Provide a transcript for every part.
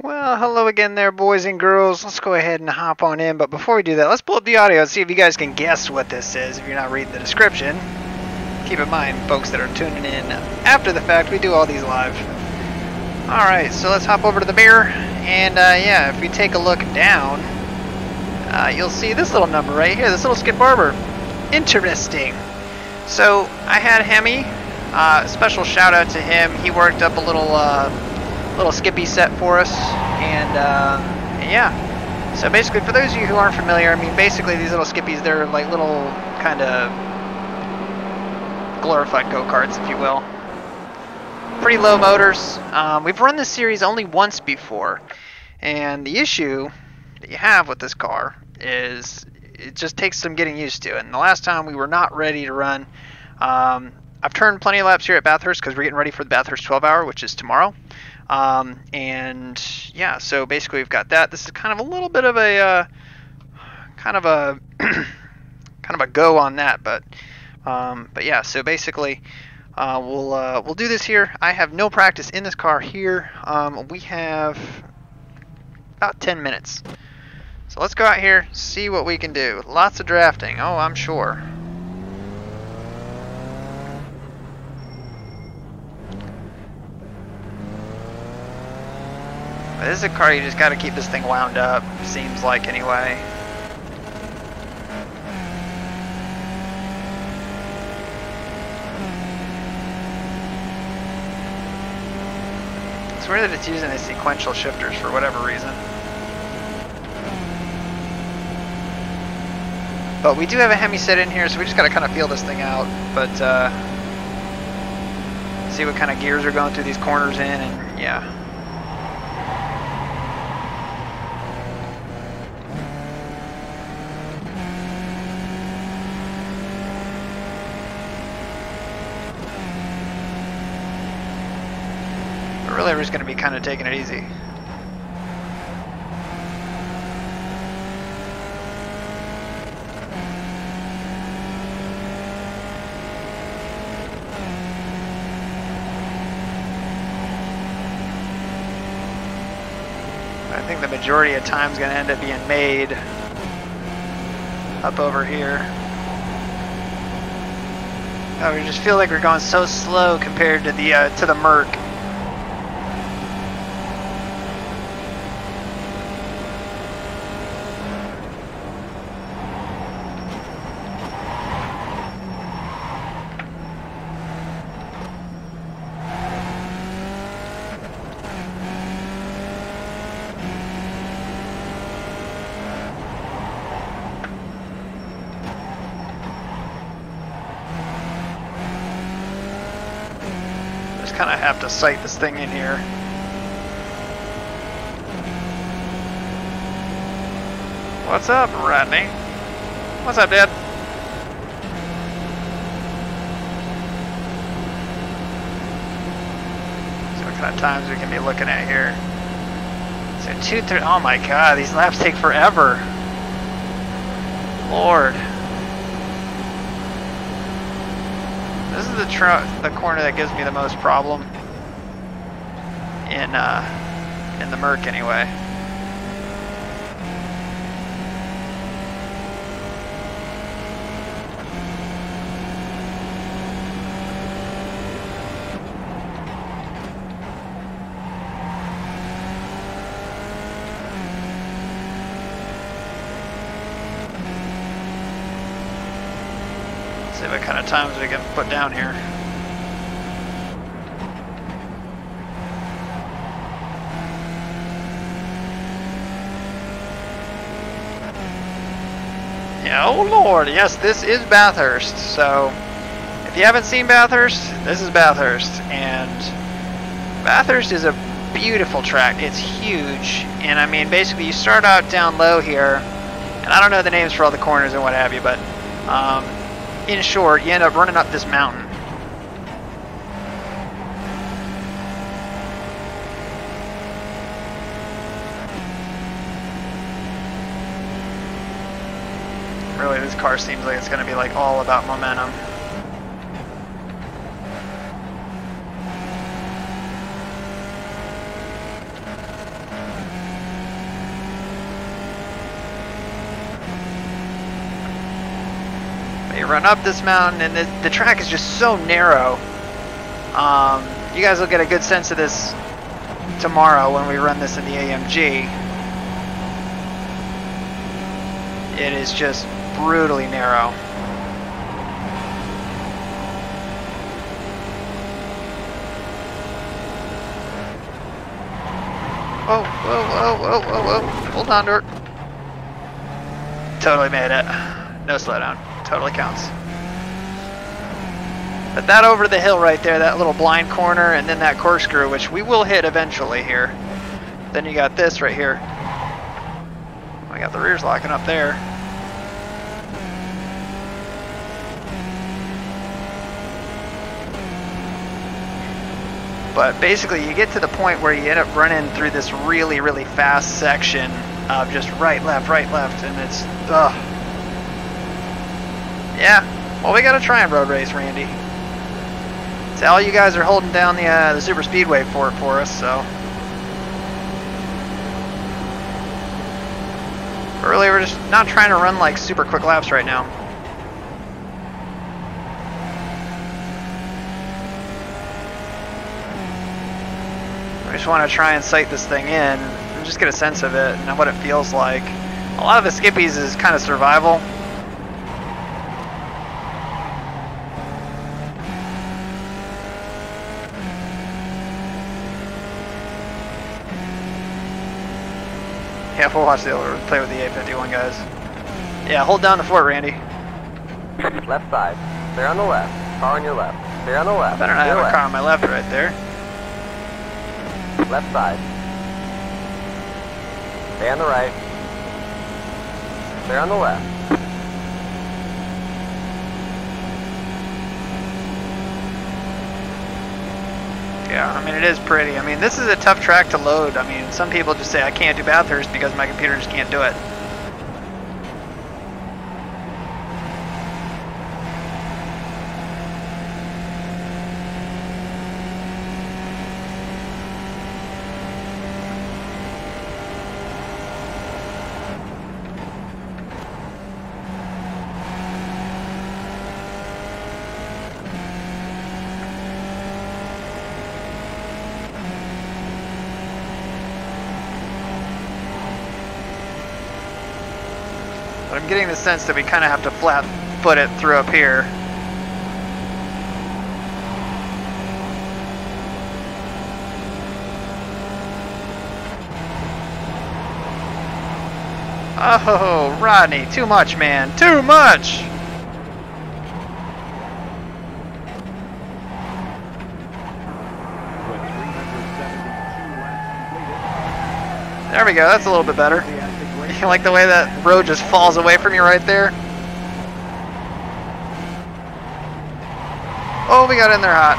Well, hello again there, boys and girls. Let's go ahead and hop on in. But before we do that, let's pull up the audio and see if you guys can guess what this is if you're not reading the description. Keep in mind, folks that are tuning in after the fact, we do all these live. Alright, so let's hop over to the mirror. And yeah, if we take a look down, you'll see this little number right here, this little Skip Barber. Interesting. So I had Hemi. Special shout out to him. He worked up a little Skippy set for us, and yeah. So basically, for those of you who aren't familiar, I mean, basically these little Skippies, they're like little kind of glorified go-karts, if you will. Pretty low motors. We've run this series only once before, and the issue that you have with this car is it just takes some getting used to. And the last time we were not ready to run. I've turned plenty of laps here at Bathurst because we're getting ready for the Bathurst 12-hour, which is tomorrow. And yeah, so basically we've got that. This is kind of a little bit of a kind of a go on that, but yeah. So basically, we'll do this here. I have no practice in this car here. We have about 10 minutes, so let's go out here, see what we can do. Lots of drafting. Oh, I'm sure. This is a car you just got to keep this thing wound up, seems like, anyway. It's weird that it's using the sequential shifters for whatever reason. But we do have a Hemi set in here, so we just got to kind of feel this thing out. But see what kind of gears are going through these corners in, and yeah. Really, we're just going to be kind of taking it easy. I think the majority of time is going to end up being made up over here. Oh, we just feel like we're going so slow compared to the Merc. Kind of have to sight this thing in here. What's up, Rodney? What's up, Dad? See what kind of times we can be looking at here. So 2:30. Oh my God, these laps take forever. Lord. This is the corner that gives me the most problem in the Merc anyway. See what kind of times we can put down here. Yeah, oh Lord, yes, this is Bathurst. So, if you haven't seen Bathurst, this is Bathurst. And Bathurst is a beautiful track. It's huge. And I mean, basically, you start out down low here. And I don't know the names for all the corners and what have you, but in short, you end up running up this mountain. Really, this car seems like it's going to be like all about momentum. You run up this mountain, and the track is just so narrow. You guys will get a good sense of this tomorrow when we run this in the AMG. It is just brutally narrow. Whoa, whoa, whoa, whoa, whoa, whoa. Hold on to it. Totally made it. No slowdown. Totally counts. But that over the hill right there, that little blind corner, and then that corkscrew, which we will hit eventually here. Then you got this right here. I got the rears locking up there. But basically you get to the point where you end up running through this really, really fast section of just right, left, and it's, ugh. Yeah, well, we gotta try and road race, Randy. So all you guys are holding down the super speedway for us, so. But really, we're just not trying to run like super quick laps right now. I just want to try and sight this thing in and just get a sense of it and what it feels like. A lot of the skippies is kind of survival. Yeah, we'll watch the play with the A51 guys. Yeah, hold down the fort, Randy. Left side. Clear on the left. Car on your left. Clear on the left. Better not have a car on my left right there. Left side. Stay on the right. Clear on the left. Yeah, I mean, it is pretty. I mean, this is a tough track to load. I mean, some people just say I can't do Bathurst because my computer just can't do it. But I'm getting the sense that we kind of have to flat foot it through up here. Oh, Rodney, too much, man, too much! There we go, that's a little bit better. You like the way that road just falls away from you right there? Oh, we got in there hot.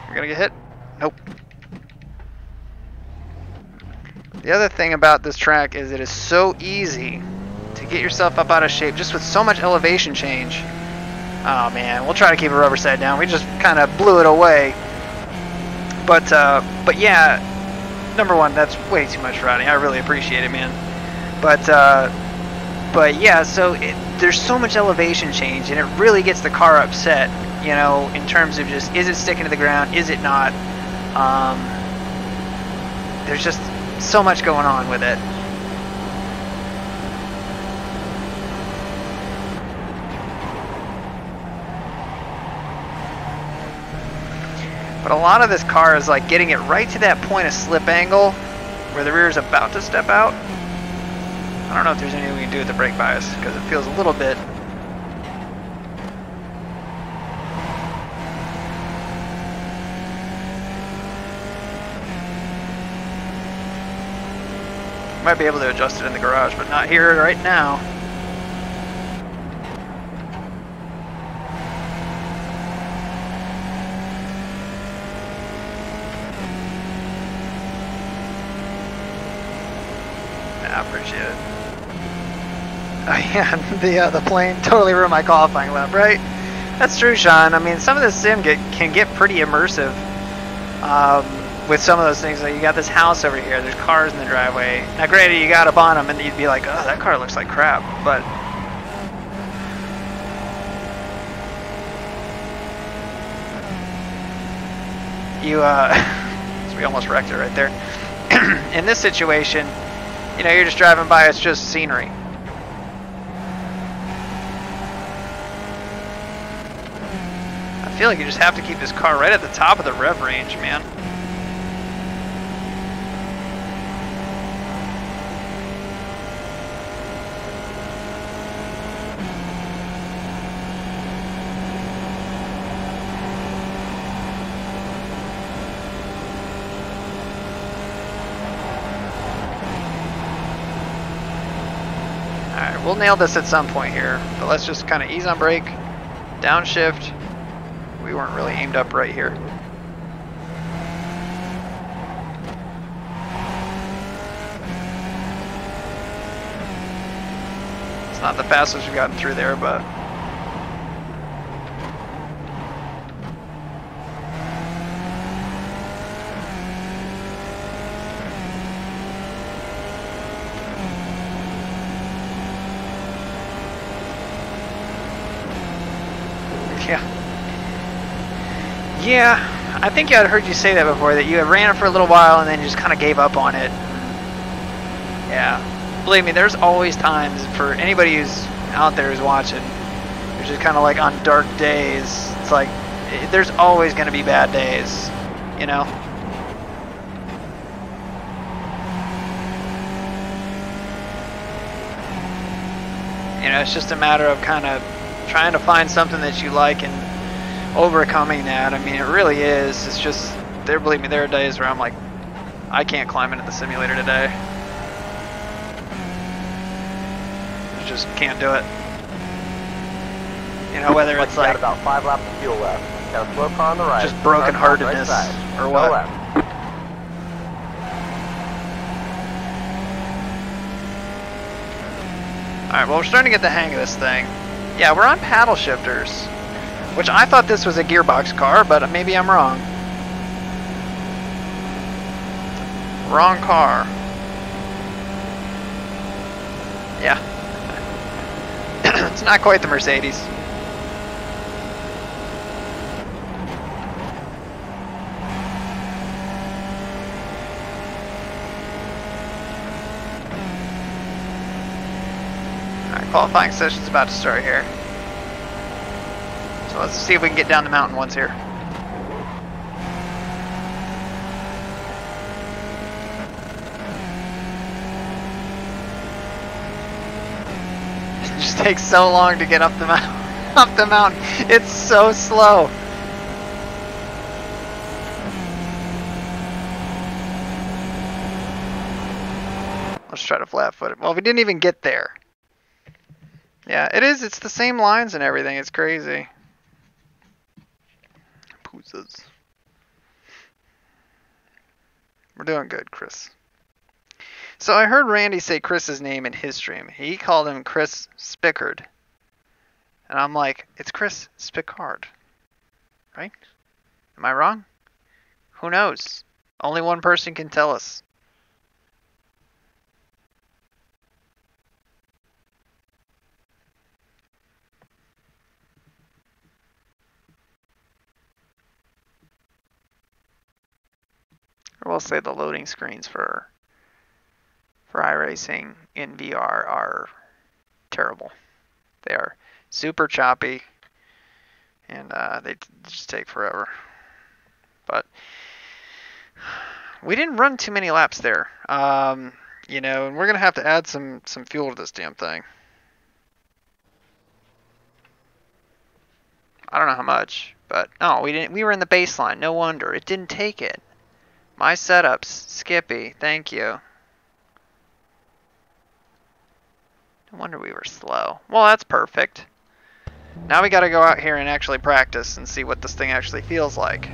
We're gonna get hit? Nope. The other thing about this track is it is so easy to get yourself up out of shape just with so much elevation change. Oh man, we'll try to keep it rubber side down. We just kind of blew it away. But yeah. Number one, that's way too much, Rodney. I really appreciate it, man. But yeah, so there's so much elevation change, and it really gets the car upset, you know, in terms of just, is it sticking to the ground, is it not? There's just so much going on with it. But a lot of this car is like getting it right to that point of slip angle where the rear is about to step out. I don't know if there's anything we can do with the brake bias because it feels a little bit. Might be able to adjust it in the garage, but not here right now. I appreciate it. Oh yeah, the plane totally ruined my qualifying lap, right? That's true, Sean. I mean, some of the sim can get pretty immersive with some of those things. Like you got this house over here, there's cars in the driveway. Now granted, you got up on them and you'd be like, oh, that car looks like crap. But You, so we almost wrecked it right there. In this situation, you know, you're just driving by, it's just scenery. I feel like you just have to keep this car right at the top of the rev range, man. Alright, we'll nail this at some point here, but let's just kind of ease on brake, downshift. We weren't really aimed up right here. It's not the fastest we've gotten through there, but yeah, I think I'd heard you say that before, that you had ran it for a little while and then you just kind of gave up on it. Yeah, believe me, there's always times for anybody who's out there who's watching, who's just kind of like on dark days, it's like, there's always going to be bad days, you know? You know, it's just a matter of kind of trying to find something that you like and overcoming that. I mean, it really is. It's just, believe me, there are days where I'm like, I can't climb into the simulator today. I just can't do it. You know, whether it's like about 5 laps of fuel left. Got a slow car on the right. Just brokenheartedness or what. Alright, well, we're starting to get the hang of this thing. Yeah, we're on paddle shifters, which I thought this was a gearbox car, but maybe I'm wrong. Wrong car. Yeah. It's not quite the Mercedes. Alright, qualifying session's about to start here. So let's see if we can get down the mountain once here. It just takes so long to get up the up the mountain. It's so slow. Let's try to flat foot it. Well, we didn't even get there. Yeah, it is. It's the same lines and everything. It's crazy. Poozas. We're doing good, Chris. So I heard Randy say Chris's name in his stream. He called him Chris Spickard. And I'm like, it's Chris Spickard. Right? Am I wrong? Who knows? Only one person can tell us. I will say the loading screens for iRacing in VR are terrible. They are super choppy, and they just take forever. But we didn't run too many laps there, you know, and we're gonna have to add some fuel to this damn thing. I don't know how much, but no, we didn't. We were in the baseline. No wonder it didn't take it. My setups, Skippy, thank you. No wonder we were slow. Well, that's perfect. Now we gotta go out here and actually practice and see what this thing actually feels like.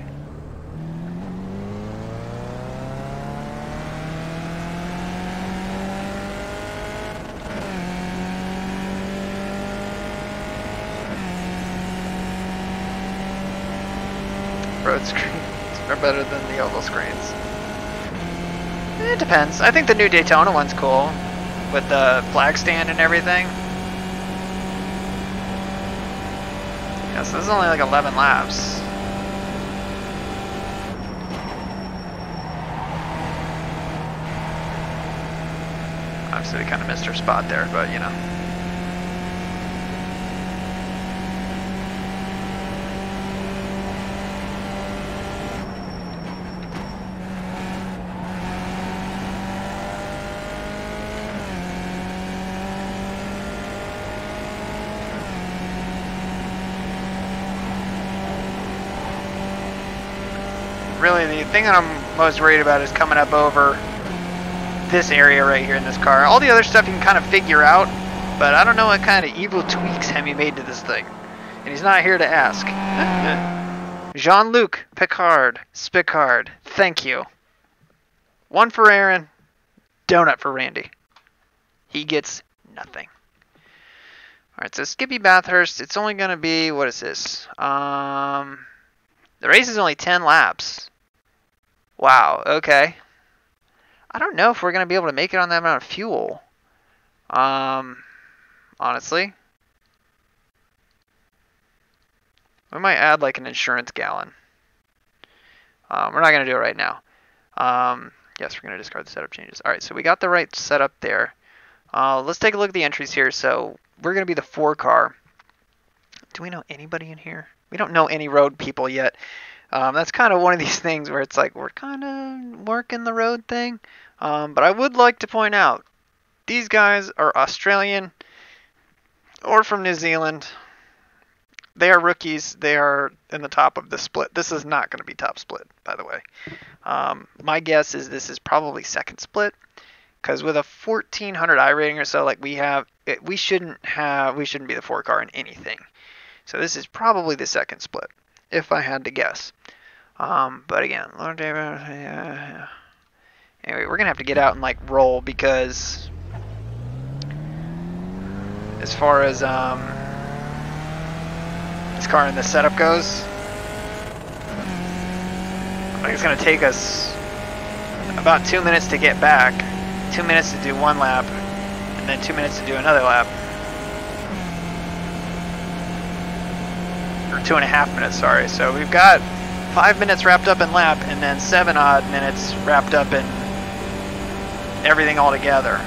Road screens are better than the oval screens. It depends. I think the new Daytona one's cool, with the flag stand and everything. Yeah, so this is only like 11 laps. so we kind of missed our spot there, but you know. Really, the thing that I'm most worried about is coming up over this area right here in this car. All the other stuff you can kind of figure out, but I don't know what kind of evil tweaks Hemi made to this thing. And he's not here to ask. Jean-Luc Picard, Spicard, thank you. One for Aaron, donut for Randy. He gets nothing. Alright, so Skippy Bathurst, it's only going to be, what is this? The race is only 10 laps. Wow, okay. I don't know if we're going to be able to make it on that amount of fuel. Honestly. We might add like an insurance gallon. We're not going to do it right now. Yes, we're going to discard the setup changes. Alright, so we got the right setup there. Let's take a look at the entries here. So we're going to be the 4 car. Do we know anybody in here? We don't know any road people yet. That's kind of one of these things where it's like we're kind of working the road thing. But I would like to point out, these guys are Australian or from New Zealand. They are rookies. They are in the top of the split. This is not going to be top split, by the way. My guess is this is probably second split, because with a 1400 iRating or so like we have, we shouldn't be the 4 car in anything. So this is probably the second split, if I had to guess. But again, Lord David, yeah. Anyway, we're gonna have to get out and like roll, because as far as this car and the setup goes, I think it's gonna take us about 2 minutes to get back, 2 minutes to do 1 lap, and then 2 minutes to do another lap. Or 2.5 minutes, sorry. So we've got 5 minutes wrapped up in lap, and then 7 odd minutes wrapped up in everything all together.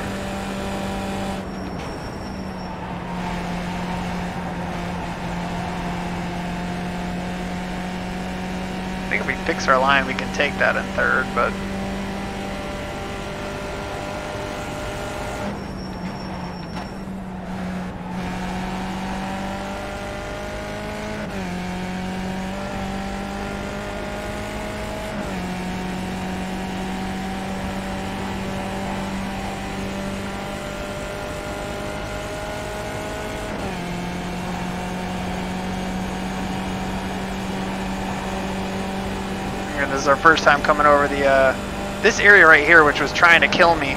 I think if we fix our line, we can take that in third, but this is our first time coming over the this area right here, which was trying to kill me.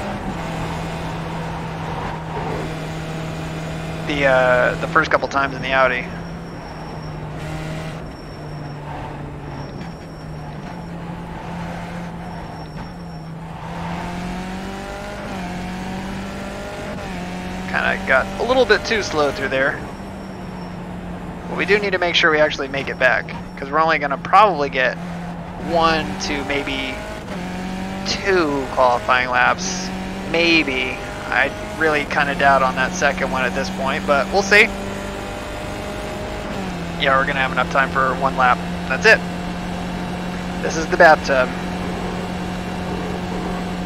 The first couple times in the Audi. Kind of got a little bit too slow through there. But we do need to make sure we actually make it back, because we're only going to probably get 1 to maybe 2 qualifying laps, maybe. I really kind of doubt on that second one at this point, but we'll see. Yeah, we're gonna have enough time for 1 lap. That's it. This is the bathtub.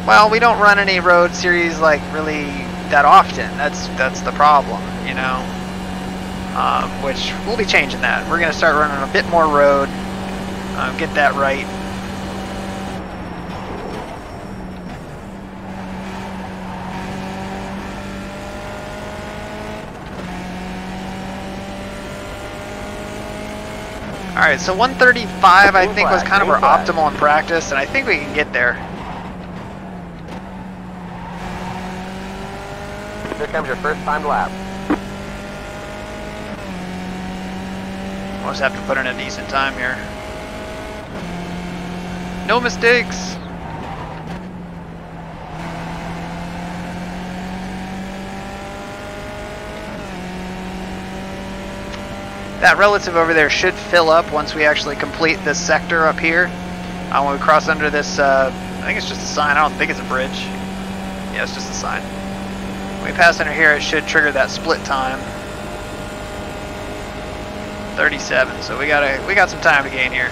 Well, we don't run any road series like really that often. That's the problem, you know. Which we'll be changing that. We're gonna start running a bit more road. Get that right. Alright, so 135 I think was kind of our optimal in practice, and I think we can get there. Here comes your first time lap. We'll just have to put in a decent time here. No mistakes! That relative over there should fill up once we actually complete this sector up here. When we cross under this, I think it's just a sign. I don't think it's a bridge. Yeah, it's just a sign. When we pass under here, it should trigger that split time. 37. So we got some time to gain here.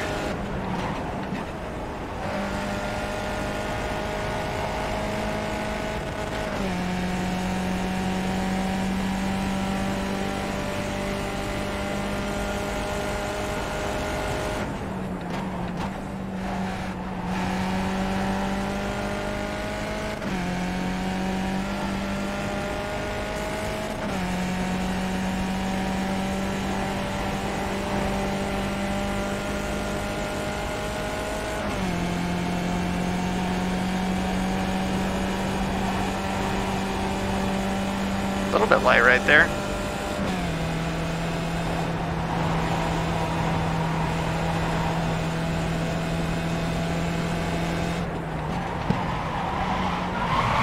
A little bit light right there.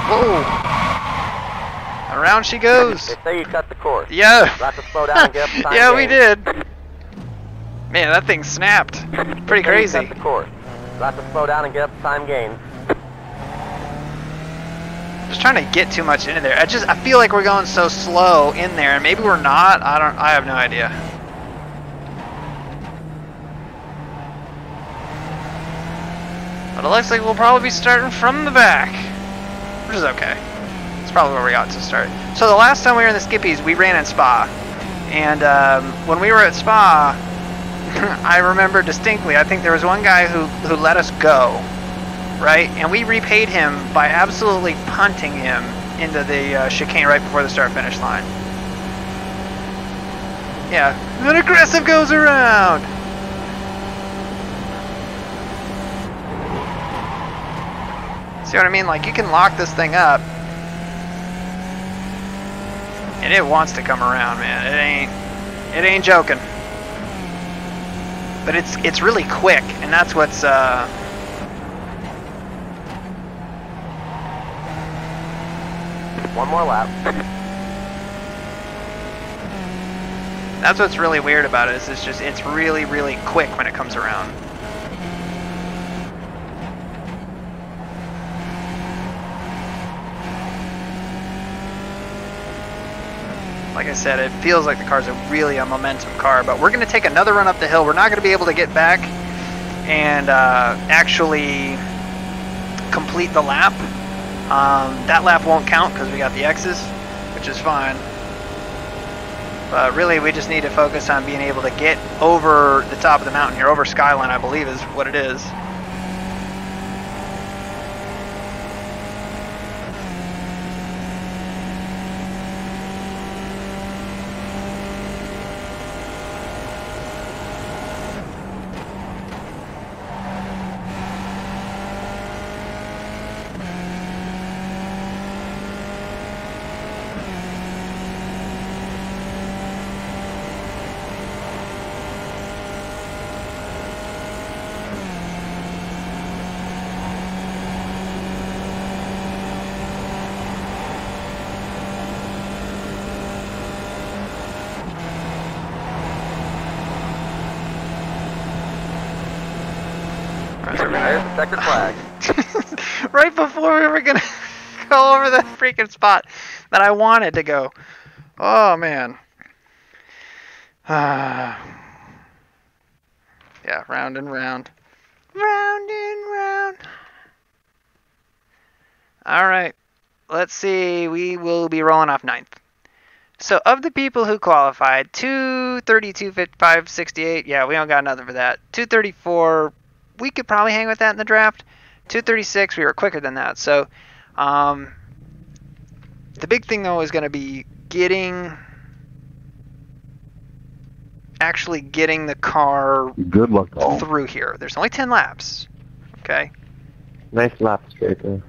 Whoa! Around she goes. They say you cut the course. Yeah. Have to slow down and get up time Yeah, we gains. did. Man, that thing snapped. Pretty They say you crazy. cut the course. Have to slow down and get up time gains. Just trying to get too much into there. I feel like we're going so slow in there, and maybe we're not. I have no idea. But it looks like we'll probably be starting from the back, which is okay. It's probably where we ought to start. So the last time we were in the Skippies, we ran in Spa, and when we were at Spa, I remember distinctly. I think there was one guy who let us go. Right, and we repaid him by absolutely punting him into the chicane right before the start-finish line. Yeah, an aggressive goes around. See what I mean? Like, you can lock this thing up, and it wants to come around, man. It ain't joking. But it's really quick, and that's what's One more lap. That's what's really weird about it. Is it's really, really quick when it comes around. Like I said, it feels like the car's really a momentum car, but we're going to take another run up the hill. We're not going to be able to get back and actually complete the lap. That lap won't count because we got the X's, which is fine. But really, we just need to focus on being able to get over the top of the mountain here, over Skyline, I believe is what it is. There's the checkered flag. Right before we were gonna go over the freaking spot that I wanted to go. Oh man. Yeah, round and round. Round and round. Alright. Let's see. We will be rolling off 9th. So of the people who qualified, 232, 55, 68, yeah, we don't got nothing for that. 234, we could probably hang with that in the draft. 236, we were quicker than that. So the big thing though is going to be actually getting the car Good luck, all. through here. There's only 10 laps. Okay. Nice lap straight there.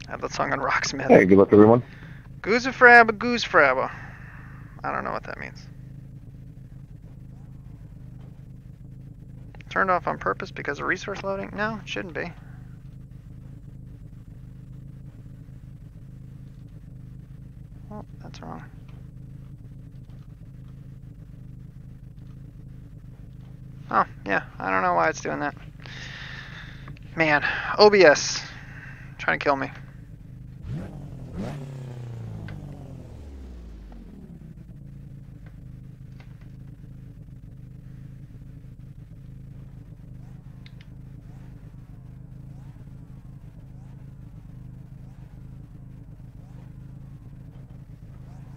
I have that song on Rocksmith. Hey, good luck, everyone. Goosefrabba, goosefrabba. I don't know what that means. Turned off on purpose because of resource loading? No, it shouldn't be. Oh, that's wrong. Oh, yeah, I don't know why it's doing that. Man, OBS, trying to kill me.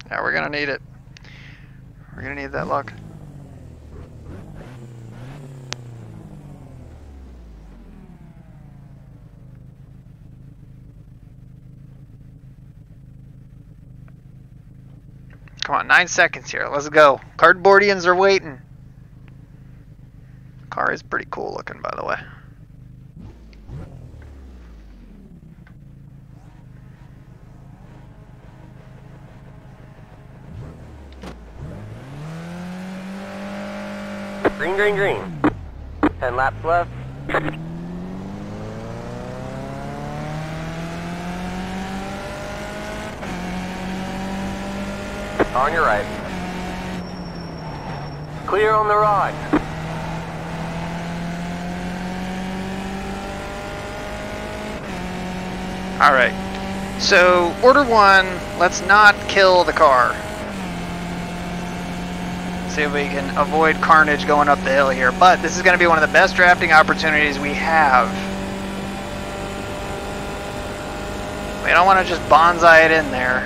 Yeah, we're gonna need it. We're gonna need that luck. Come on, 9 seconds here. Let's go. Cardboardians are waiting. Car is pretty cool looking, by the way. Green, green, green. 10 laps left. On your right. Clear on the right. Alright. So, order one, let's not kill the car. See if we can avoid carnage going up the hill here. But this is going to be one of the best drafting opportunities we have. We don't want to just bonsai it in there.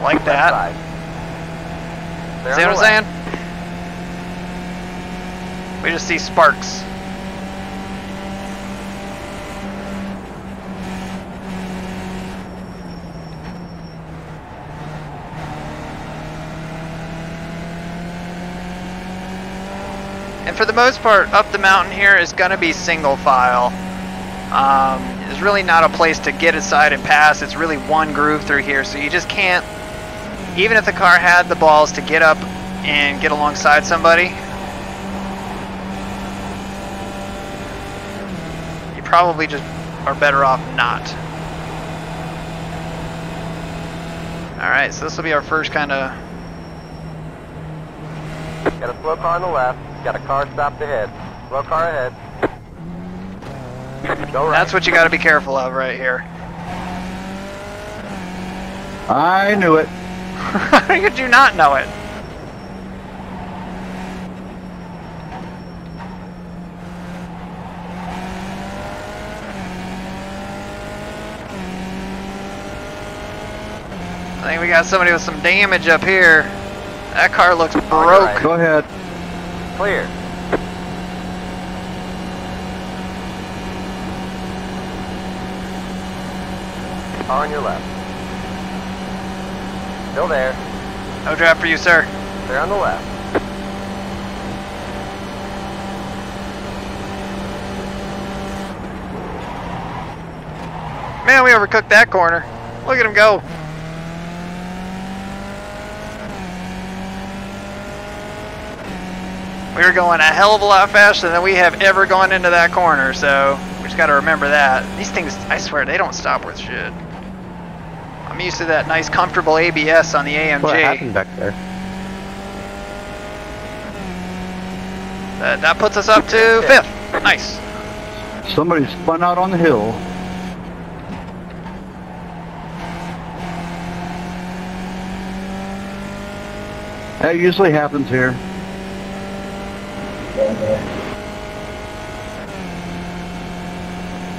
Like that. See what I'm saying? We just see sparks. And for the most part, up the mountain here is going to be single file. There's really not a place to get aside and pass. It's really one groove through here, so you just can't, even if the car had the balls to get up and get alongside somebody, you probably just are better off not. Alright, so this will be our first kind of... Got a slow car on the left. Got a car stopped ahead. Slow car ahead. Go right. That's what you got to be careful of right here. I knew it. You do not know it. I think we got somebody with some damage up here. That car looks broke. Right. Go ahead. Clear. Car on your left. Still there. No draft for you, sir. They're on the left. Man, we overcooked that corner. Look at him go. We were going a hell of a lot faster than we have ever gone into that corner, so we just got to remember that. These things, I swear, they don't stop worth shit. I'm used to that nice, comfortable ABS on the AMG. What happened back there? That puts us up to 5th. Nice. Somebody spun out on the hill. That usually happens here.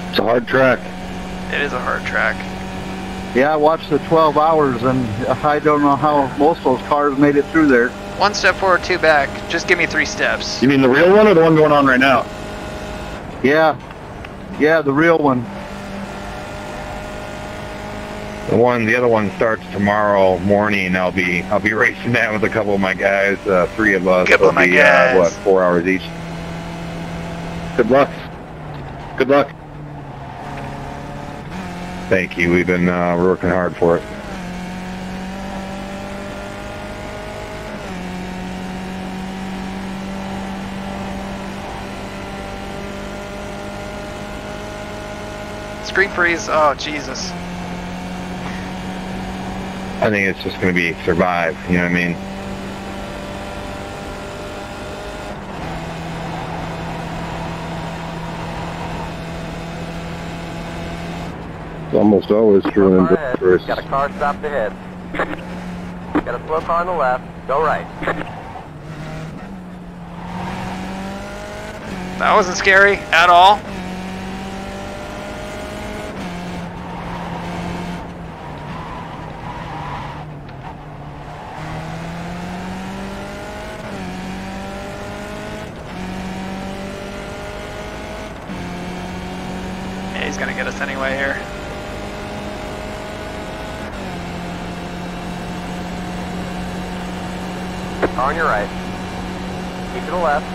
It's a hard track. It is a hard track. Yeah, I watched the 12 hours, and I don't know how most of those cars made it through there. 1 step forward, 2 back. Just give me 3 steps. You mean the real one or the one going on right now? Yeah, the real one. The other one starts tomorrow morning. I'll be racing that with a couple of my guys, 3 of us. Couple of my guys. What, 4 hours each? Good luck. Good luck. Thank you. We've been working hard for it. Screen freeze. Oh, Jesus. I think it's just going to be survive. You know what I mean? It's almost always true in ahead. races. Got a car stopped ahead. Got a slow car on the left. Go right. That wasn't scary at all. Yeah, he's gonna get us anyway here. Car on your right. Keep to the left.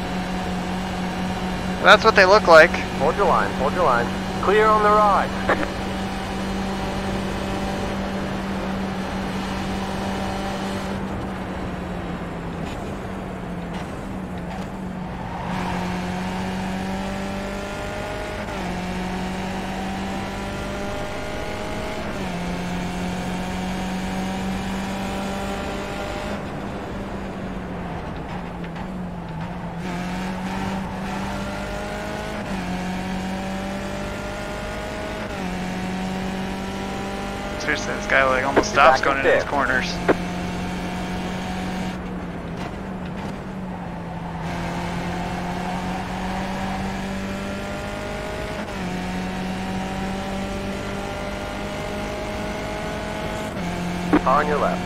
That's what they look like. Hold your line. Hold your line. Clear on the right. Seriously, this guy like almost stops going into these corners. Car on your left.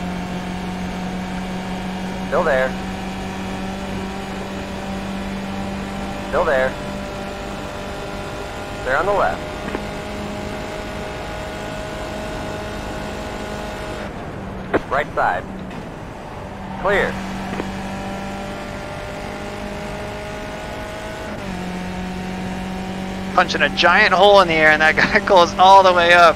Still there. Still there. They're on the left. Right side. Clear. Punching a giant hole in the air and that guy goes all the way up.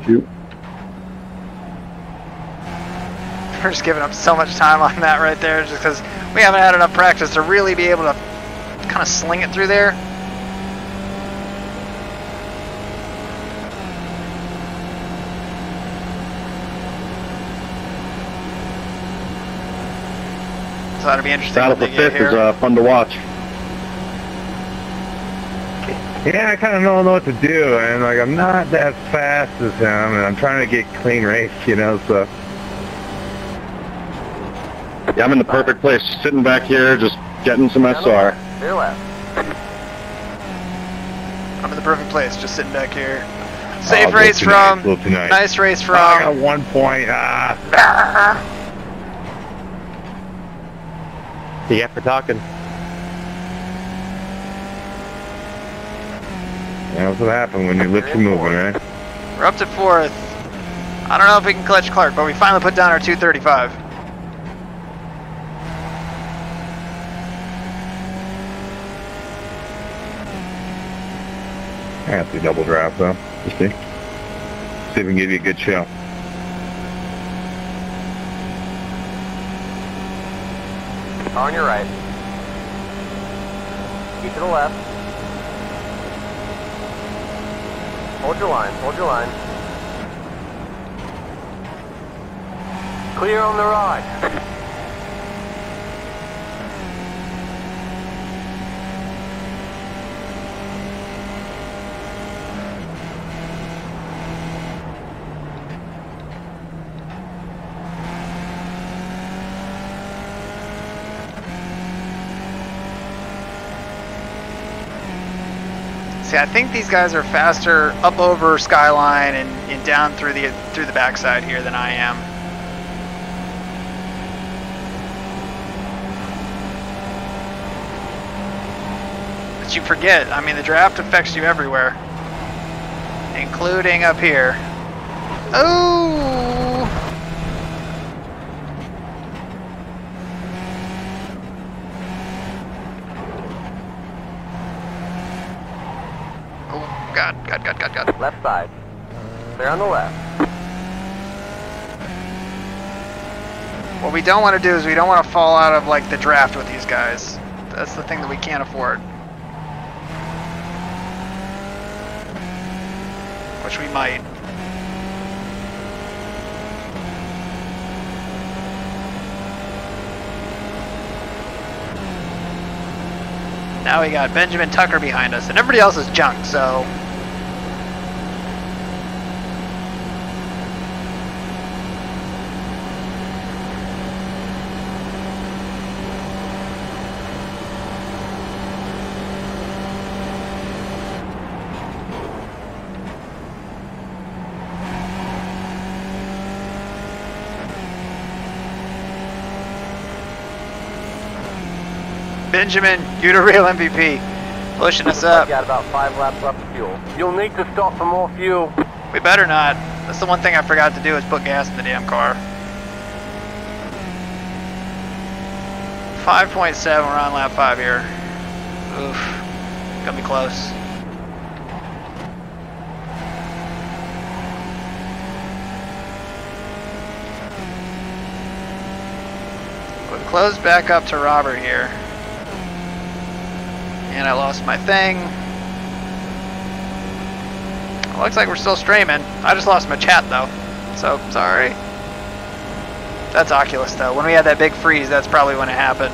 You. We're just giving up so much time on that right there just because we haven't had enough practice to really be able to kind of sling it through there. So that'll be interesting. Battle for fifth is fun to watch. Yeah, I kind of don't know what to do, and like I'm not that fast as him, and I'm trying to get clean race, you know. So Yeah, I'm in the perfect place, sitting back here, just getting some SR. Clear left. I'm in the perfect place, just sitting back here. Safe race from. Nice race from. I got 1 point. Yeah, for talking. Yeah, that's what happened when your lips are moving, right? We're up to fourth. I don't know if we can clutch Clark, but we finally put down our 235. I have to double draft though. Just see if we can give you a good show. Car on your right. Keep to the left. Hold your line. Hold your line. Clear on the right. See, I think these guys are faster up over Skyline and down through the backside here than I am. that you forget. I mean, the draft affects you everywhere, including up here. Oh! Oh, God. Left side. Clear on the left. What we don't want to do is we don't want to fall out of like the draft with these guys. That's the thing that we can't afford. Which we might. Now we got Benjamin Tucker behind us, and everybody else is junk, so... Benjamin, you're the real MVP. Pushing us up. Got about 5 laps left of fuel. You'll need to stop for more fuel. We better not. That's the one thing I forgot to do is put gas in the damn car. 5.7, we're on lap 5 here. Oof. Gonna be close. We've closed back up to Robert here. And I lost my thing. Looks like we're still streaming. I just lost my chat though. So, sorry. That's Oculus though. When we had that big freeze, that's probably when it happened.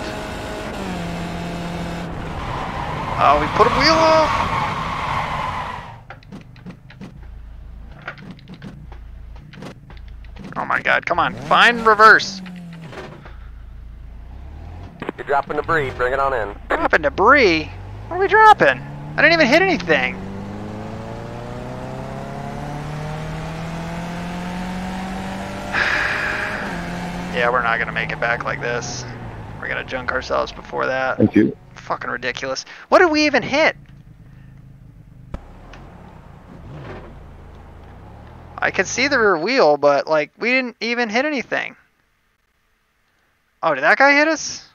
Oh, we put a wheel off. Oh my God, come on. Find reverse. You're dropping debris. Bring it on in. Dropping debris? What are we dropping? I didn't even hit anything. Yeah, we're not going to make it back like this. We're going to junk ourselves before that. Thank you. Fucking ridiculous. What did we even hit? I could see the rear wheel, but like we didn't even hit anything. Oh, did that guy hit us?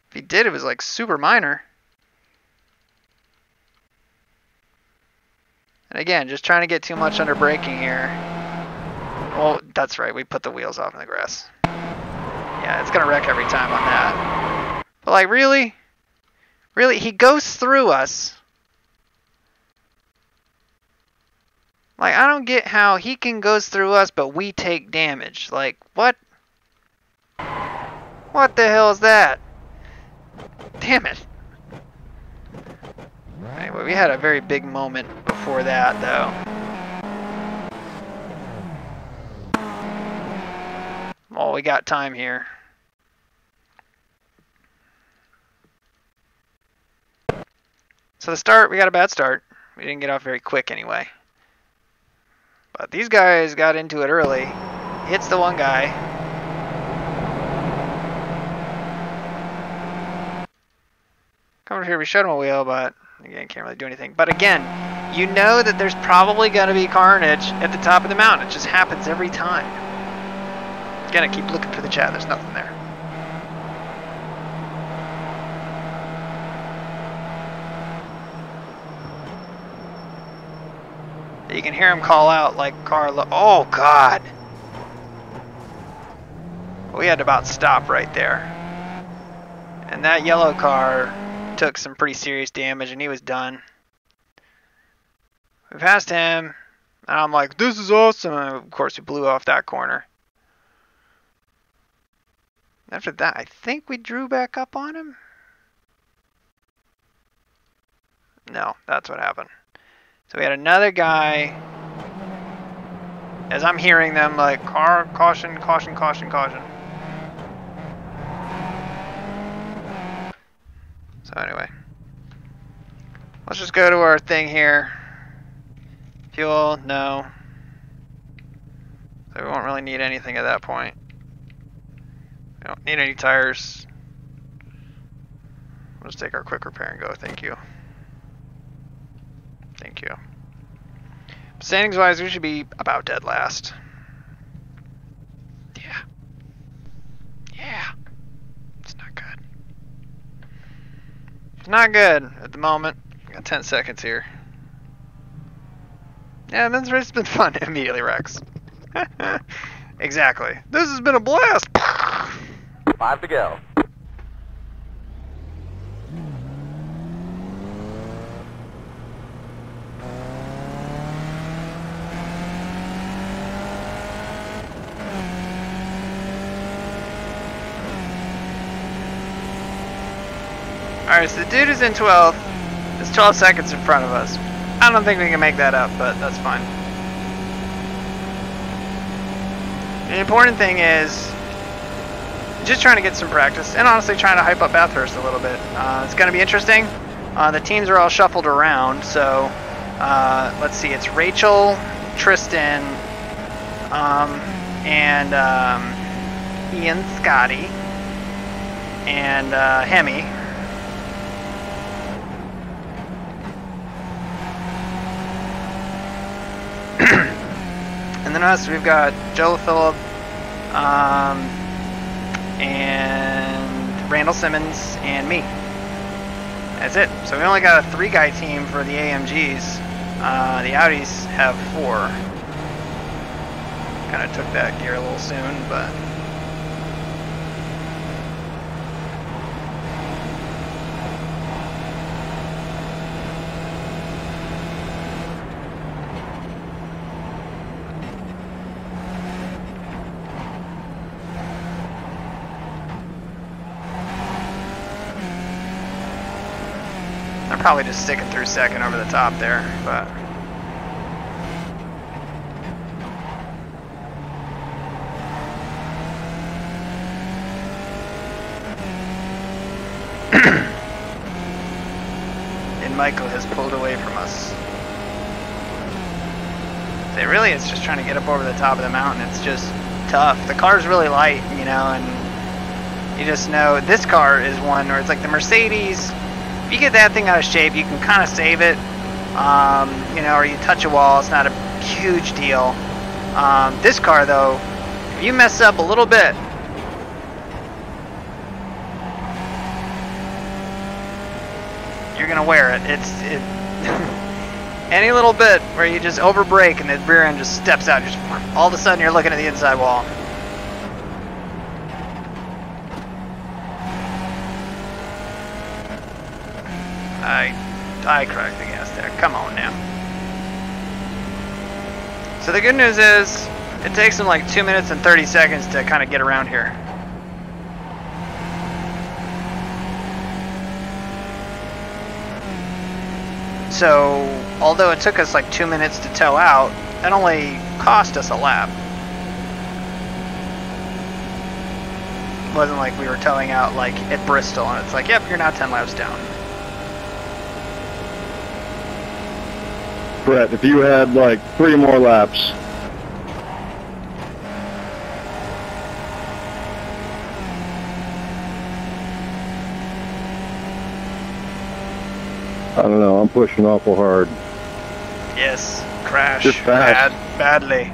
If he did, it was like super minor. And again, just trying to get too much under braking here. Well, that's right, we put the wheels off in the grass. Yeah, it's gonna wreck every time on that. But like, really? Really? He goes through us. Like, I don't get how he can goes through us, but we take damage. Like, what? What the hell is that? Damn it. Anyway, we had a very big moment before that, though. Well, we got time here. So the start, we got a bad start. We didn't get off very quick anyway. But these guys got into it early. Hits the one guy. Come over here, we showed him a wheel, but again, can't really do anything. But again, you know that there's probably going to be carnage at the top of the mountain. It just happens every time. Again, I keep looking for the chat. There's nothing there. You can hear him call out like Carlo. Oh, God. We had to about stop right there. And that yellow car took some pretty serious damage and he was done. We passed him. And I'm like, this is awesome. And of course, we blew off that corner. After that, I think we drew back up on him. No, that's what happened. So we had another guy, as I'm hearing them like, car, caution, caution, caution, caution. So anyway, let's just go to our thing here. Fuel, no. So we won't really need anything at that point. We don't need any tires. We'll just take our quick repair and go, thank you. Thank you. Standings wise, we should be about dead last. Yeah. Yeah. It's not good. It's not good at the moment. Got 10 seconds here. Yeah, this race has been fun. Immediately Rex. Exactly. This has been a blast. 5 to go. Alright, so the dude who's in 12th is 12 seconds in front of us. I don't think we can make that up, but that's fine. The important thing is just trying to get some practice, and honestly trying to hype up Bathurst a little bit. It's going to be interesting. The teams are all shuffled around, so let's see. It's Rachel, Tristan, and Ian, Scotty, and Hemi. And then us, we've got Joe Phillip, and Randall Simmons, and me. That's it. So we only got a 3-guy team for the AMGs. The Audis have 4. Kind of took that gear a little soon, but... I'm probably just sticking through second over the top there, but... and Michael has pulled away from us. It really is just trying to get up over the top of the mountain. It's just tough. The car's really light, you know, and you just know this car is one where it's like the Mercedes. If you get that thing out of shape, you can kind of save it, you know, or you touch a wall, it's not a huge deal. This car, though, if you mess up a little bit, you're going to wear it. Any little bit where you just over brake and the rear end just steps out, just all of a sudden you're looking at the inside wall. I cracked the gas there. Come on now. So the good news is, it takes them like 2 minutes and 30 seconds to kind of get around here. So, although it took us like 2 minutes to tow out, that only cost us a lap. It wasn't like we were towing out like at Bristol and it's like, yep, you're now 10 laps down. Brett, if you had like 3 more laps. I don't know, I'm pushing awful hard. Yes, crash. You're fast. Badly.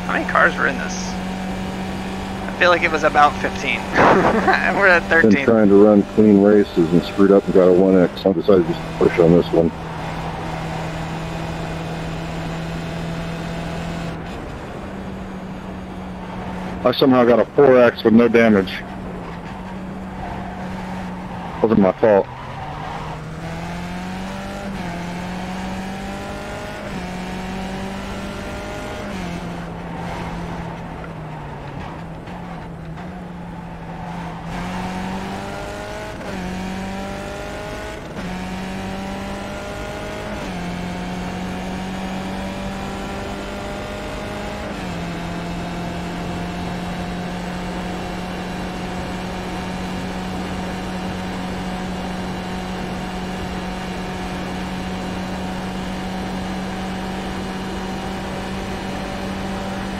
How many cars were in this? I feel like it was about 15. And we're at 13. Been trying to run clean races and screwed up and got a 1X. I decided just to push on this one. I somehow got a 4X with no damage. Wasn't my fault.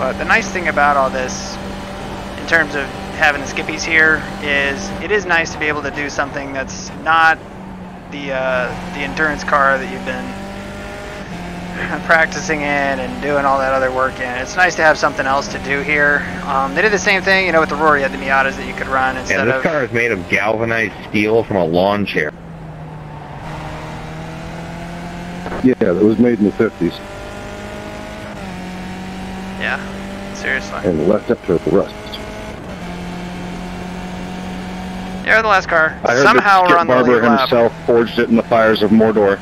But the nice thing about all this, in terms of having the skippies here, is it is nice to be able to do something that's not the endurance car that you've been practicing in and doing all that other work in. It's nice to have something else to do here. They did the same thing, you know, with the Roar. You had the Miatas that you could run instead of... And this car is made of galvanized steel from a lawn chair. Yeah, it was made in the 50s Yeah, seriously. and left up to rust. You're the last car. I heard Somehow that we're on the Barber lead lap. himself forged it in the fires of Mordor.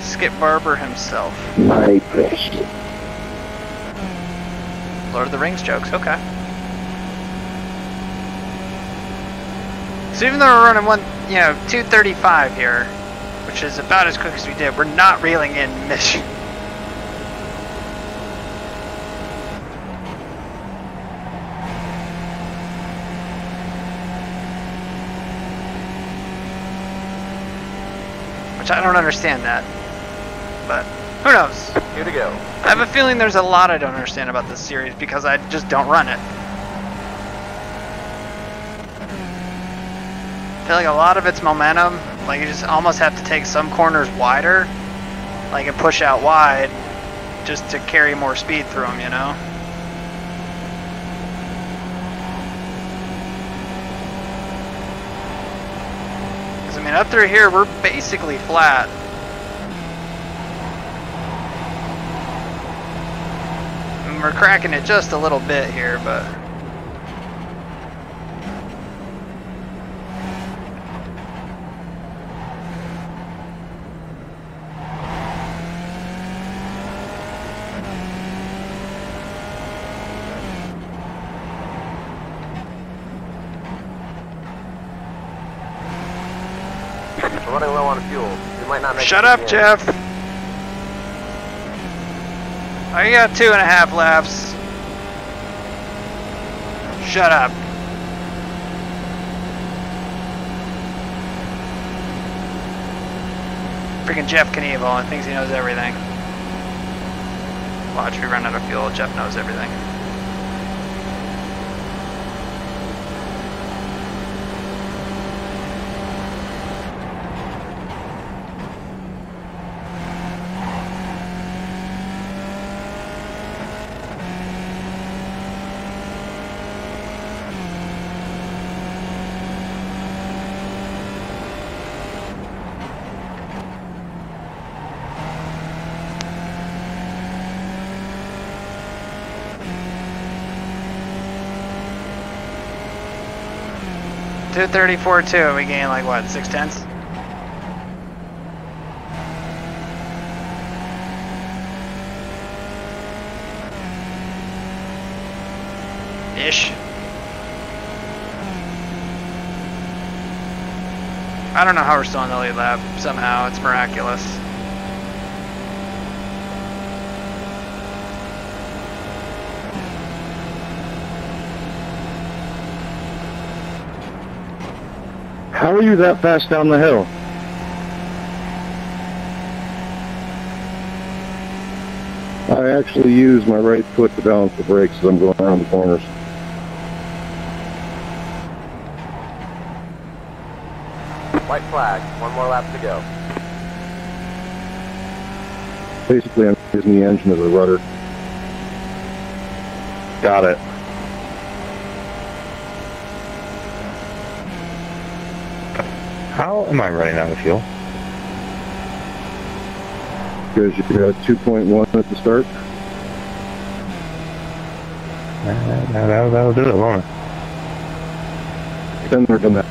Skip Barber himself. My best. Lord of the Rings jokes, okay. So even though we're running 235 here, which is about as quick as we did, we're not reeling in mission. Which I don't understand that, but who knows? Here to go. I have a feeling there's a lot I don't understand about this series because I just don't run it. I feel like a lot of it's momentum, like you just almost have to take some corners wider, like and push out wide just to carry more speed through them, you know? Because I mean, up through here, we're basically flat. And we're cracking it just a little bit here, but... We're running low on fuel. We might not make Shut it up, in. Jeff! I got 2.5 laps. Shut up. Freaking Jeff Knievel and thinks he knows everything. Watch, we run out of fuel, Jeff knows everything. Two 34.2, we gain like what, 6/10? Ish. I don't know how we're still in the lead lap. Somehow, it's miraculous. How are you that fast down the hill? I actually use my right foot to balance the brakes as I'm going around the corners. White flag. One more lap to go. Basically, I'm using the engine as a rudder. Got it. How am I running out of fuel? Because you got 2.1 at the start. That'll do it, won't it? Then we're done that.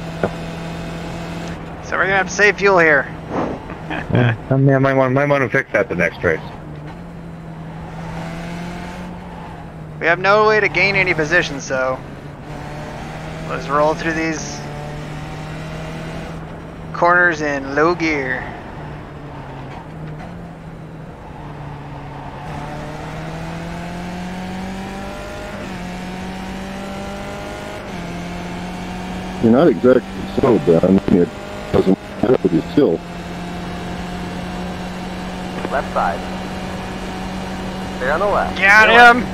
So we're gonna have to save fuel here. I mean, I might want to fix that the next race. We have no way to gain any position, so let's roll through these corners in low gear. You're not exactly slow, Ben. It doesn't matter with you still. Left side. Stay on the left. Got Stay left. him!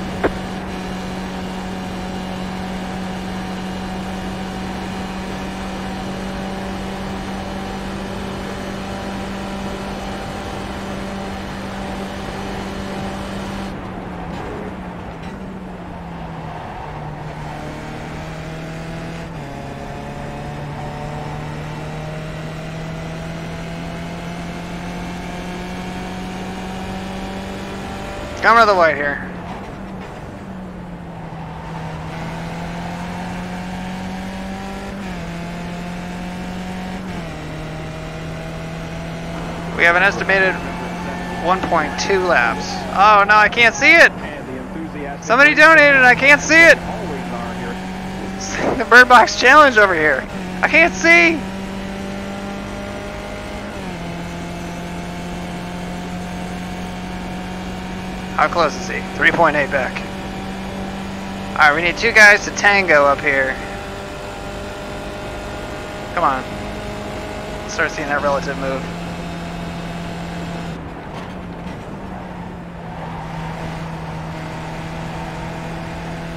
Come to the white here. We have an estimated 1.2 laps. Oh no, I can't see it! Somebody donated, I can't see it! The Bird Box Challenge over here. I can't see! How close is he? 3.8 back. Alright, we need 2 guys to tango up here. Come on. Let's start seeing that relative move.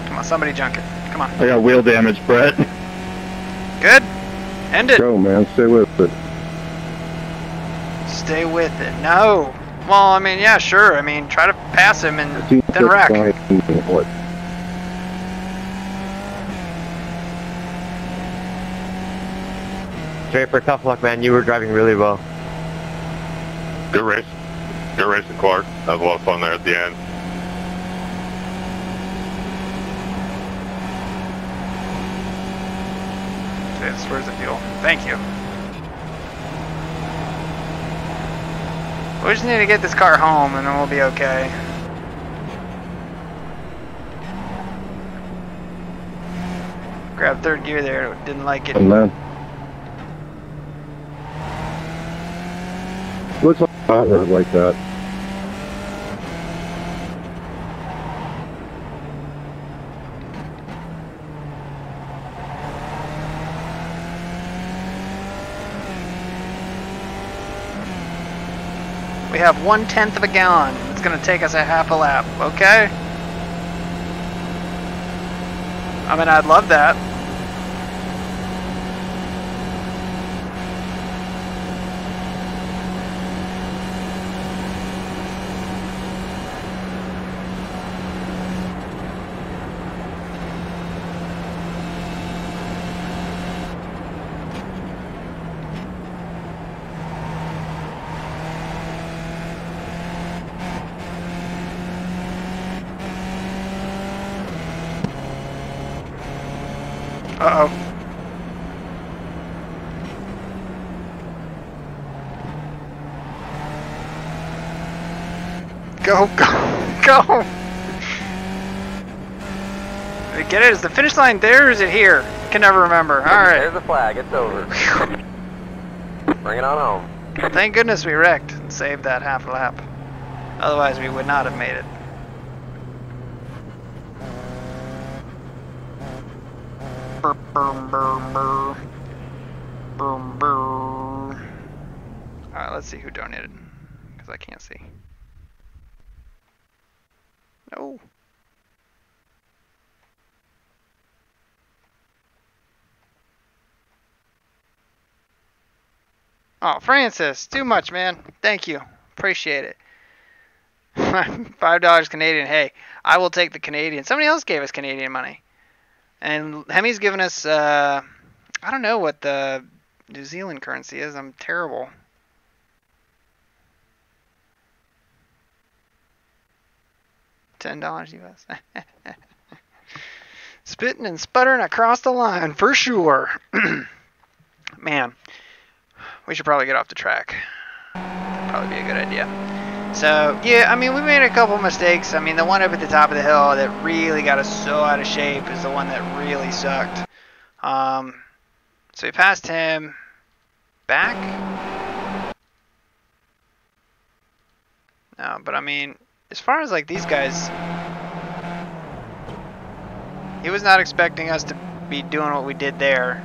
Come on, somebody junk it. Come on. I got wheel damage, Brett. Good. End it. Go, man. Stay with it. Stay with it. No. Well, I mean, yeah, sure. I mean, try to pass him and then wreck. What? Draper, tough luck, man. You were driving really well. Good race. Good racing, Clark. That was a lot of fun there at the end. Yes, where's the fuel? Thank you. We just need to get this car home and then we'll be okay. Grab third gear there, didn't like it. And then looks like a hot rod like that. We have 1/10 of a gallon. It's gonna take us a half a lap, okay? I mean, I'd love that. Uh-oh. Go, go, go! Did we get it? Is the finish line there or is it here? I can never remember. Alright. There's the flag. It's over. Bring it on home. Thank goodness we wrecked and saved that half a lap. Otherwise we would not have made it. Brr, brr, brr, brr. Brr, brr. Alright, let's see who donated. Because I can't see. No. Oh, Francis, too much, man. Thank you. Appreciate it. $5 Canadian. Hey, I will take the Canadian. Somebody else gave us Canadian money. And Hemi's given us, I don't know what the New Zealand currency is. I'm terrible. $10 US. Spitting and sputtering across the line, for sure. Man, we should probably get off the track. That'd probably be a good idea. So, yeah, I mean, we made a couple mistakes. I mean, the one up at the top of the hill that really got us so out of shape is the one that really sucked. So we passed him back. No, but I mean, as far as like these guys, he was not expecting us to be doing what we did there.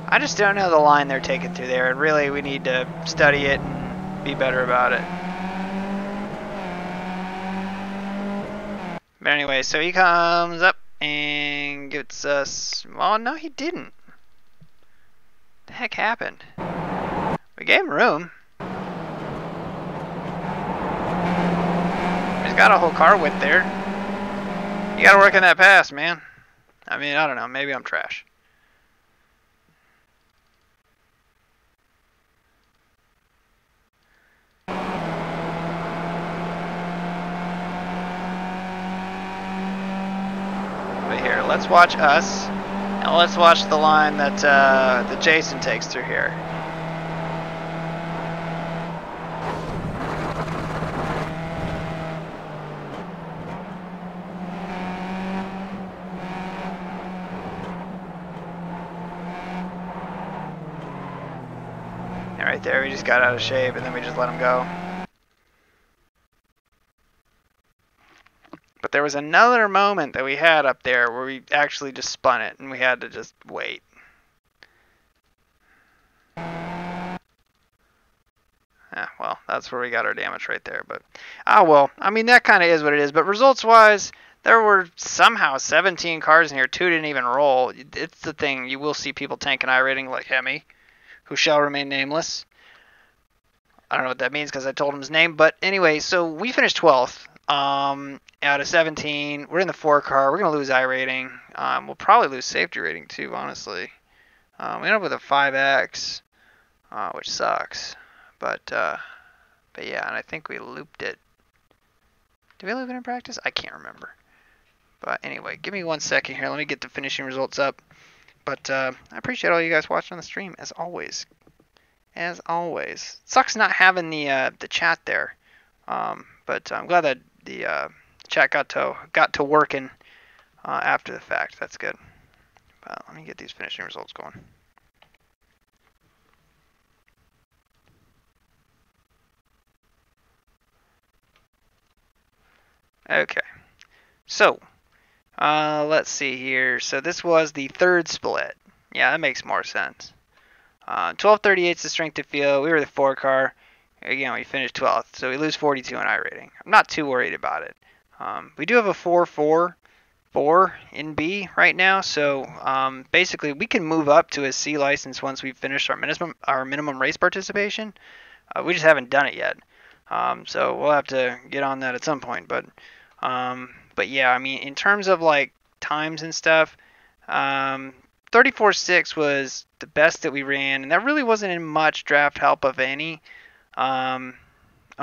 I just don't know the line they're taking through there, and really we need to study it and be better about it. But anyway, so he comes up and gets us. Well, no, he didn't. The heck happened? We gave him room. He's got a whole car width there. You gotta work on that pass, man. I mean, I don't know. Maybe I'm trash. But here, let's watch us, and let's watch the line that Jason takes through here. And right there, we just got out of shape, and then we just let him go. But there was another moment that we had up there where we actually just spun it, and we had to just wait. Well, that's where we got our damage right there. But, well, I mean, that kind of is what it is. But results-wise, there were somehow 17 cars in here. 2 didn't even roll. It's the thing. You will see people tanking iRating like Hemi, who shall remain nameless. I don't know what that means because I told him his name. But anyway, so we finished 12th. Out of 17, we're in the 4 car. We're going to lose iRating. We'll probably lose safety rating too, honestly. We end up with a 5X, which sucks. But yeah, and I think we looped it. Did we loop it in practice? I can't remember. But anyway, give me 1 second here. Let me get the finishing results up. But I appreciate all you guys watching on the stream, as always. As always. Sucks not having the chat there. But I'm glad that the chat got to working after the fact. That's good. But let me get these finishing results going. Okay. So, let's see here. So this was the 3rd split. Yeah, that makes more sense. 1238 is the strength of field. We were the 4 car. Again, we finished 12th, so we lose 42 in iRating. I'm not too worried about it. We do have a 4-4-4 in B right now, so basically we can move up to a C license once we've finished our minimum race participation. We just haven't done it yet, so we'll have to get on that at some point. But yeah, I mean, in terms of like times and stuff, 34.6 was the best that we ran, and that really wasn't in much draft help of any. And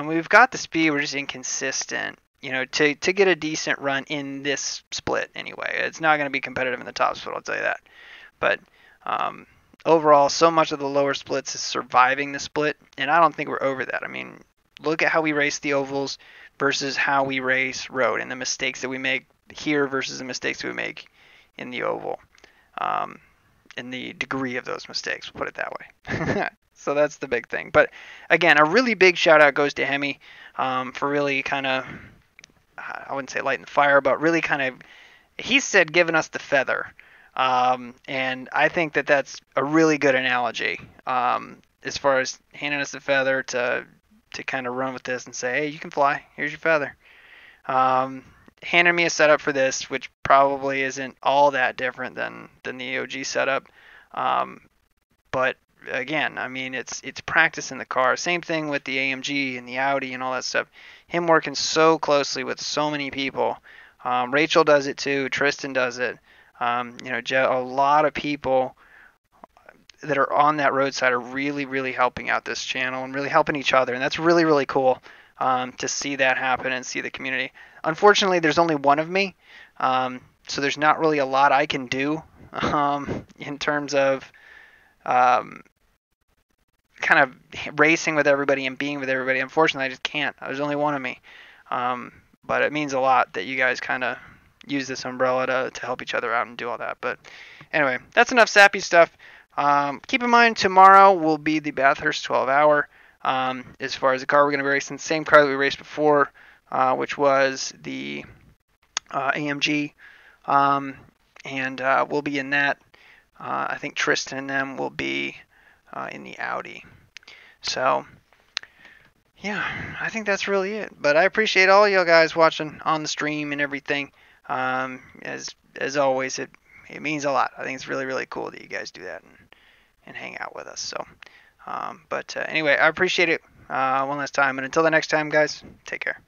we've got the speed, we're just inconsistent, you know, to get a decent run in this split anyway. It's not going to be competitive in the top split, I'll tell you that. But overall, so much of the lower splits is surviving the split, and I don't think we're over that. I mean, look at how we race the ovals versus how we race road, and the mistakes that we make here versus the mistakes we make in the oval. And the degree of those mistakes, we'll put it that way. So that's the big thing. But again, a really big shout out goes to Hemi for really kind of, I wouldn't say lighting the fire, but really kind of, he said giving us the feather. And I think that that's a really good analogy as far as handing us the feather to kind of run with this and say, hey, you can fly. Here's your feather. Handed me a setup for this, which probably isn't all that different than the EOG setup. But again, I mean, it's practice in the car. Same thing with the AMG and the Audi and all that stuff. Him working so closely with so many people. Rachel does it too. Tristan does it. You know, a lot of people that are on that roadside are really, really helping out this channel and really helping each other. And that's really, really cool to see that happen and see the community. Unfortunately, there's only one of me. So there's not really a lot I can do in terms of kind of racing with everybody and being with everybody. Unfortunately, I just can't. There's only one of me. But it means a lot that you guys kind of use this umbrella to help each other out and do all that. But anyway, that's enough sappy stuff. Keep in mind, tomorrow will be the Bathurst 12-hour. As far as the car we're going to be racing, the same car that we raced before, which was the AMG. And we'll be in that. I think Tristan and them will be in the Audi. So, Yeah, I think that's really it. But I appreciate all you guys watching on the stream and everything. As always, it means a lot. I think it's really, really cool that you guys do that and hang out with us. So, but anyway, I appreciate it one last time. And until the next time, guys, take care.